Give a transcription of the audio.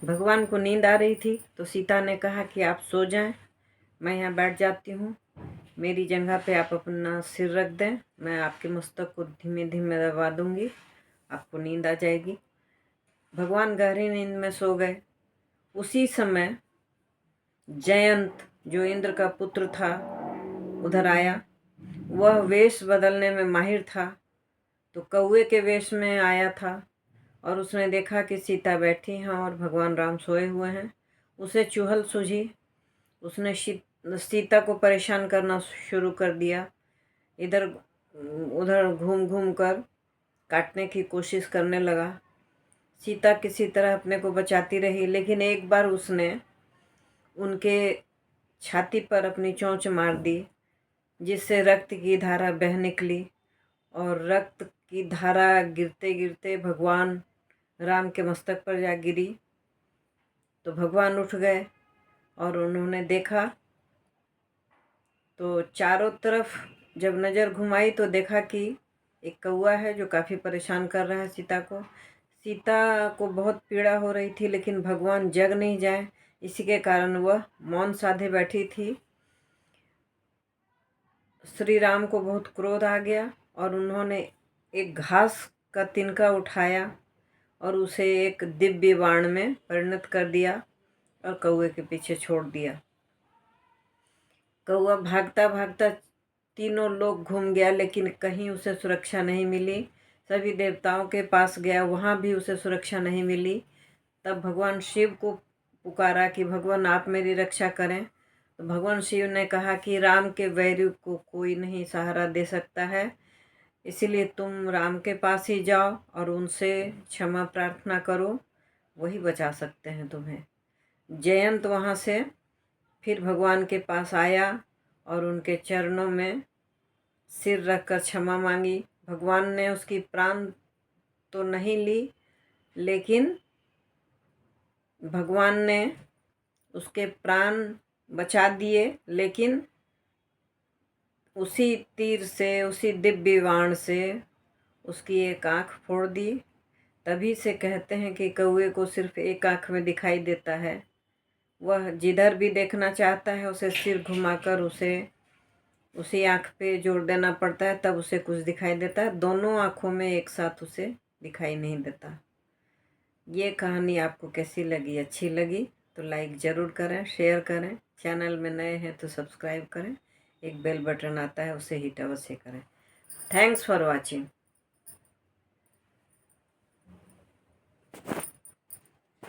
भगवान को नींद आ रही थी तो सीता ने कहा कि आप सो जाएं, मैं यहाँ बैठ जाती हूँ, मेरी जगह पे आप अपना सिर रख दें, मैं आपके मस्तक को धीमे धीमे दबा दूंगी, आपको नींद आ जाएगी। भगवान गहरी नींद में सो गए। उसी समय जयंत जो इंद्र का पुत्र था उधर आया। वह वेश बदलने में माहिर था, तो कौवे के वेश में आया था और उसने देखा कि सीता बैठी हैं और भगवान राम सोए हुए हैं। उसे चुहल सूझी। उसने सीता को परेशान करना शुरू कर दिया। इधर उधर घूम घूम कर काटने की कोशिश करने लगा। सीता किसी तरह अपने को बचाती रही, लेकिन एक बार उसने उनके छाती पर अपनी चोंच मार दी, जिससे रक्त की धारा बह निकली और रक्त की धारा गिरते गिरते भगवान राम के मस्तक पर जा गिरी। तो भगवान उठ गए और उन्होंने देखा तो चारों तरफ जब नज़र घुमाई तो देखा कि एक कौवा है जो काफ़ी परेशान कर रहा है सीता को। सीता को बहुत पीड़ा हो रही थी, लेकिन भगवान जग नहीं जाए, इसी के कारण वह मौन साधे बैठी थी। श्री राम को बहुत क्रोध आ गया और उन्होंने एक घास का तिनका उठाया और उसे एक दिव्य बाण में परिणत कर दिया और कौवे के पीछे छोड़ दिया। कौवा भागता भागता तीनों लोग घूम गया, लेकिन कहीं उसे सुरक्षा नहीं मिली। सभी देवताओं के पास गया, वहाँ भी उसे सुरक्षा नहीं मिली। तब भगवान शिव को पुकारा कि भगवान आप मेरी रक्षा करें। तो भगवान शिव ने कहा कि राम के वैरी को कोई नहीं सहारा दे सकता है, इसीलिए तुम राम के पास ही जाओ और उनसे क्षमा प्रार्थना करो, वही बचा सकते हैं तुम्हें। जयंत वहाँ से फिर भगवान के पास आया और उनके चरणों में सिर रखकर क्षमा मांगी। भगवान ने उसकी प्राण तो नहीं ली, लेकिन भगवान ने उसके प्राण बचा दिए, लेकिन उसी तीर से, उसी दिव्य बाण से उसकी एक आँख फोड़ दी। तभी से कहते हैं कि कौवे को सिर्फ एक आँख में दिखाई देता है। वह जिधर भी देखना चाहता है उसे सिर घुमाकर उसे उसी आँख पे जोर देना पड़ता है, तब उसे कुछ दिखाई देता है। दोनों आँखों में एक साथ उसे दिखाई नहीं देता। ये कहानी आपको कैसी लगी? अच्छी लगी तो लाइक ज़रूर करें, शेयर करें। चैनल में नए हैं तो सब्सक्राइब करें। एक बेल बटन आता है, उसे हिट अवश्य करें। Thanks for watching.